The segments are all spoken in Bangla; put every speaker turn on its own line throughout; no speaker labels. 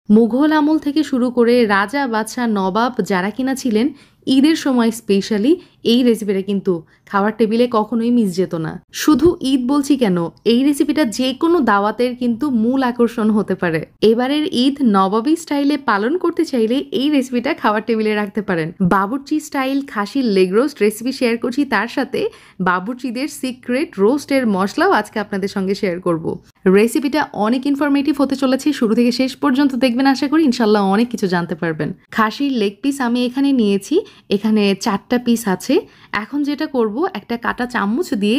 মুঘল আমল থেকে শুরু করে রাজা বাদশাহ নবাব যারা কিনা ছিলেন ঈদের সময় স্পেশালি এই রেসিপিটা কিন্তু খাওয়ার টেবিলে কখনোই মিস যেত না। শুধু ঈদ বলছি কেন, এই রেসিপিটা যে কোনো দাওয়াতের কিন্তু মূল আকর্ষণ হতে পারে। এবারের ঈদ নবাবী স্টাইলে পালন করতে চাইলে এই রেসিপিটা খাওয়ার টেবিলে রাখতে পারেন। বাবুর্চি স্টাইল খাসির লেগ রোস্ট রেসিপি শেয়ার করছি, তার সাথে বাবুর্চিদের সিক্রেট রোস্টের মশলাও আজকে আপনাদের সঙ্গে শেয়ার করব। রেসিপিটা অনেক ইনফরমেটিভ হতে চলেছে, শুরু থেকে শেষ পর্যন্ত দেখবেন, আশা করি ইনশাল্লাহ অনেক কিছু জানতে পারবেন। খাসির লেগ পিস আমি এখানে নিয়েছি, এখানে 4টা পিস আছে। এখন যেটা করব, একটা কাঁটা চামচ দিয়ে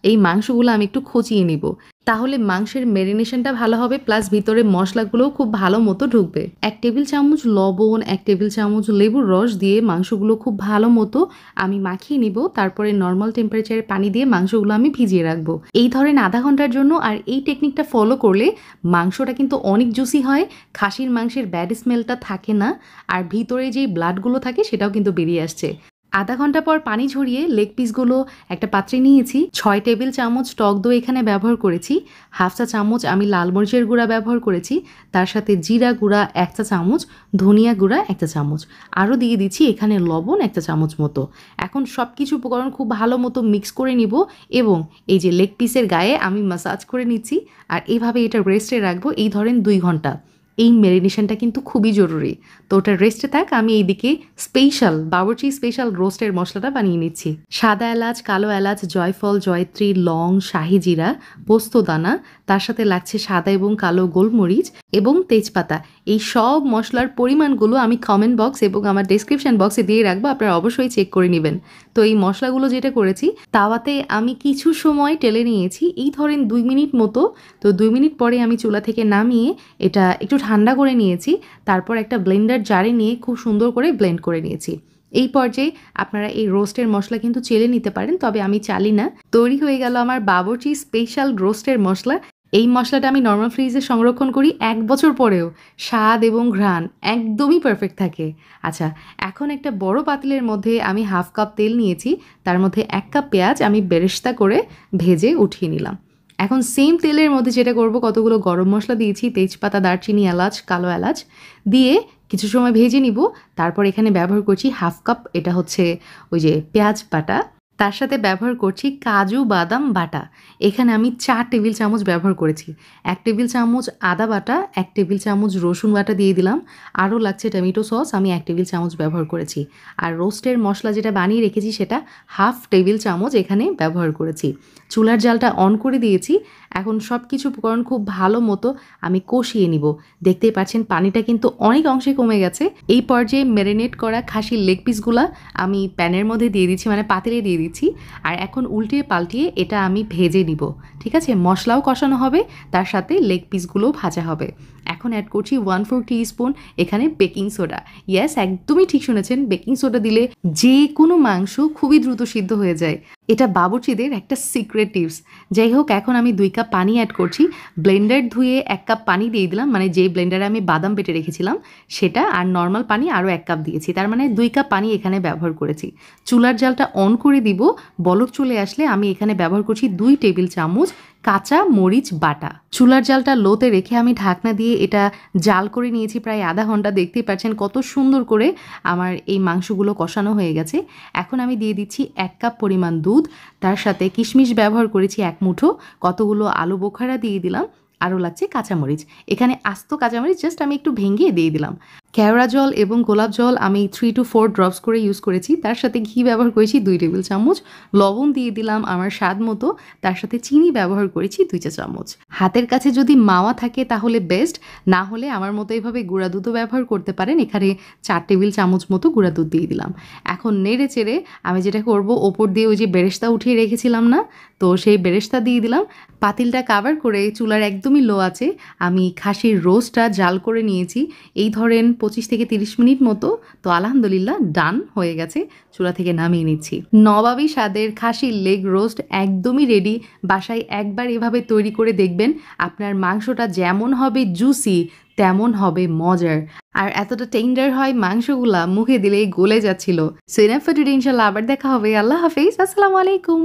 এই মাংসগুলো আমি একটু খচিয়ে নিব, তাহলে মাংসের ম্যারিনেশনটা ভালো হবে, প্লাস ভিতরে মশলাগুলোও খুব ভালো মতো ঢুকবে। 1 টেবিল চামচ লবণ, 1 টেবিল চামচ লেবুর রস দিয়ে মাংসগুলো খুব ভালো মতো আমি মাখিয়ে নিব। তারপরে নর্মাল টেম্পারেচারে পানি দিয়ে মাংসগুলো আমি ভিজিয়ে রাখবো এই ধরেন আধা ঘন্টার জন্য। আর এই টেকনিকটা ফলো করলে মাংসটা কিন্তু অনেক জুসি হয়, খাসির মাংসের ব্যাড স্মেলটা থাকে না, আর ভিতরে যেই ব্লাডগুলো থাকে সেটাও কিন্তু বেরিয়ে আসছে। আধা ঘন্টা পর পানি ঝরিয়ে লেগ পিসগুলো একটা পাত্রে নিয়েছি। 6 টেবিল চামচ টক দই এখানে ব্যবহার করেছি, 1/2 চা চামচ আমি লাল মরিচের গুঁড়া ব্যবহার করেছি, তার সাথে জিরা গুঁড়া 1 চা চামচ, ধনিয়া গুঁড়া 1 চা চামচ, আরও দিয়ে দিচ্ছি এখানে লবণ 1 চা চামচ মতো। এখন সব কিছু উপকরণ খুব ভালো মতো মিক্স করে নিব এবং এই যে লেগ পিসের গায়ে আমি মাসাজ করে নিচ্ছি, আর এইভাবে এটা রেস্টে রাখবো এই ধরেন 2 ঘন্টা। এই ম্যারিনেশনটা কিন্তু খুবই জরুরি, তো ওটা রেস্টে থাক। আমি এইদিকে স্পেশাল বাবুর্চি স্পেশাল রোস্টের মশলাটা বানিয়ে নিচ্ছি। সাদা এলাচ, কালো এলাচ, জয়ফল, জয়ত্রী, লং, শাহি জিরা, পোস্তদানা, তার সাথে লাগছে সাদা এবং কালো গোলমরিচ এবং তেজপাতা। এই সব মশলার পরিমাণগুলো আমি কমেন্ট বক্স এবং আমার ডেসক্রিপশন বক্সে দিয়ে রাখবো, আপনারা অবশ্যই চেক করে নেবেন। তো এই মশলাগুলো যেটা করেছি, তাওয়াতে আমি কিছু সময় টেলে নিয়েছি, এই ধরেন 2 মিনিট মতো। তো 2 মিনিট পরে আমি চুলা থেকে নামিয়ে এটা একটু ঠান্ডা করে নিয়েছি, তারপর একটা ব্লেন্ডার জারে নিয়ে খুব সুন্দর করে ব্লেন্ড করে নিয়েছি। এই পর্যায়ে আপনারা এই রোস্টের মশলা কিন্তু চেলে নিতে পারেন, তবে আমি চালি না। তৈরি হয়ে গেল আমার বাবুর্চি স্পেশাল রোস্টের মশলা। এই মশলাটা আমি নর্মাল ফ্রিজে সংরক্ষণ করি 1 বছর পরেও স্বাদ এবং ঘ্রাণ একদমই পারফেক্ট থাকে। আচ্ছা, এখন একটা বড় পাতিলের মধ্যে আমি 1/2 কাপ তেল নিয়েছি, তার মধ্যে 1 কাপ পেঁয়াজ আমি বেরেস্তা করে ভেজে উঠিয়ে নিলাম। এখন সেম তেলের মধ্যে যেটা করব, কতগুলো গরম মশলা দিয়েছি, তেজপাতা, দারচিনি, এলাচ, কালো এলাচ দিয়ে কিছু সময় ভেজে নিব। তারপর এখানে ব্যবহার করছি 1/2 কাপ, এটা হচ্ছে ওই যে পেঁয়াজ বাটা, তার সাথে ব্যবহার করছি কাজু বাদাম বাটা। এখানে আমি 4 টেবিল চামচ ব্যবহার করেছি। 1 টেবিল চামচ আদা বাটা, 1 টেবিল চামচ রসুন বাটা দিয়ে দিলাম, আরও লাগছে টমেটো সস, আমি 1 টেবিল চামচ ব্যবহার করেছি। আর রোস্টের মশলা যেটা বানিয়ে রেখেছি সেটা 1/2 টেবিল চামচ এখানে ব্যবহার করেছি। চুলার জালটা অন করে দিয়েছি। এখন সব কিছু উপকরণ খুব ভালো মতো আমি কষিয়ে নিব। দেখতেই পাচ্ছেন পানিটা কিন্তু অনেক অংশে কমে গেছে। এই পর্যায়ে ম্যারিনেট করা খাসির লেগ পিসগুলা আমি প্যানের মধ্যে দিয়ে দিচ্ছি, মানে পাতিলে দিয়ে দিচ্ছি। আর এখন উল্টিয়ে পাল্টিয়ে এটা আমি ভেজে নিব, ঠিক আছে? মশলাও কষানো হবে, তার সাথে লেগ পিসগুলোও ভাজা হবে। এখন অ্যাড করছি 1/4 টিস্পুন এখানে বেকিং সোডা। ইয়েস, একদমই ঠিক শুনেছেন, বেকিং সোডা দিলে যে কোনো মাংস খুবই দ্রুত সিদ্ধ হয়ে যায়। এটা বাবুর্চিদের একটা সিক্রেট টিপস। যাই হোক, এখন আমি 2 কাপ পানি অ্যাড করছি। ব্লেন্ডার ধুয়ে 1 কাপ পানি দিয়ে দিলাম, মানে যেই ব্লেন্ডারে আমি বাদাম বেটে রেখেছিলাম সেটা, আর নর্মাল পানি আরও 1 কাপ দিয়েছি, তার মানে 2 কাপ পানি এখানে ব্যবহার করেছি। চুলার জালটা অন করে দিব। বলক চলে আসলে আমি এখানে ব্যবহার করছি 2 টেবিল চামচ কাঁচা মরিচ বাটা। চুলার জালটা লোতে রেখে আমি ঢাকনা দিয়ে এটা জাল করে নিয়েছি প্রায় আধা ঘন্টা। দেখতেই পাচ্ছেন কত সুন্দর করে আমার এই মাংসগুলো কষানো হয়ে গেছে। এখন আমি দিয়ে দিচ্ছি 1 কাপ পরিমাণ দুধ, তার সাথে কিশমিশ ব্যবহার করেছি 1 মুঠো, কতগুলো আলু বোখারা দিয়ে দিলাম, আরও লাগছে কাঁচামরিচ। এখানে আস্ত কাঁচামরিচ জাস্ট আমি একটু ভেঙে দিয়ে দিলাম। কেওড়া জল এবং গোলাপ জল আমি 3 to 4 ড্রপস করে ইউজ করেছি। তার সাথে ঘি ব্যবহার করেছি 2 টেবিল চামচ, লবণ দিয়ে দিলাম আমার স্বাদ মতো, তার সাথে চিনি ব্যবহার করেছি 2 চা চামচ। হাতের কাছে যদি মাওয়া থাকে তাহলে বেস্ট, না হলে আমার মতো এইভাবে গুঁড়া দুধও ব্যবহার করতে পারেন। এখানে 4 টেবিল চামচ মতো গুঁড়া দুধ দিয়ে দিলাম। এখন নেড়ে চেড়ে আমি যেটা করব, ওপর দিয়ে ওই যে বেরেস্তা উঠিয়ে রেখেছিলাম না, তো সেই বেরেস্তা দিয়ে দিলাম। পাতিলটা কাভার করে চুলার একদমই লো আছে আমি খাসির রোস্টটা জাল করে নিয়েছি, এই ধরেন 25 থেকে 30 মিনিট মতো। তো আলহামদুলিল্লাহ ডান হয়ে গেছে, চুলা থেকে নামিয়ে নিচ্ছি। নবাবী স্বাদের খাসির লেগ রোস্ট একদমই রেডি। বাসায় একবার এভাবে তৈরি করে দেখবেন, আপনার মাংসটা যেমন হবে জুসি তেমন হবে মজার, আর এতটা টেন্ডার হয় মাংসগুলা, মুখে দিলেই গলে যাচ্ছিল। সো ইনাফ ফর টুডে, ইনশাআল্লাহ আবার দেখা হবে। আল্লাহ হাফেজ, আসসালামু আলাইকুম।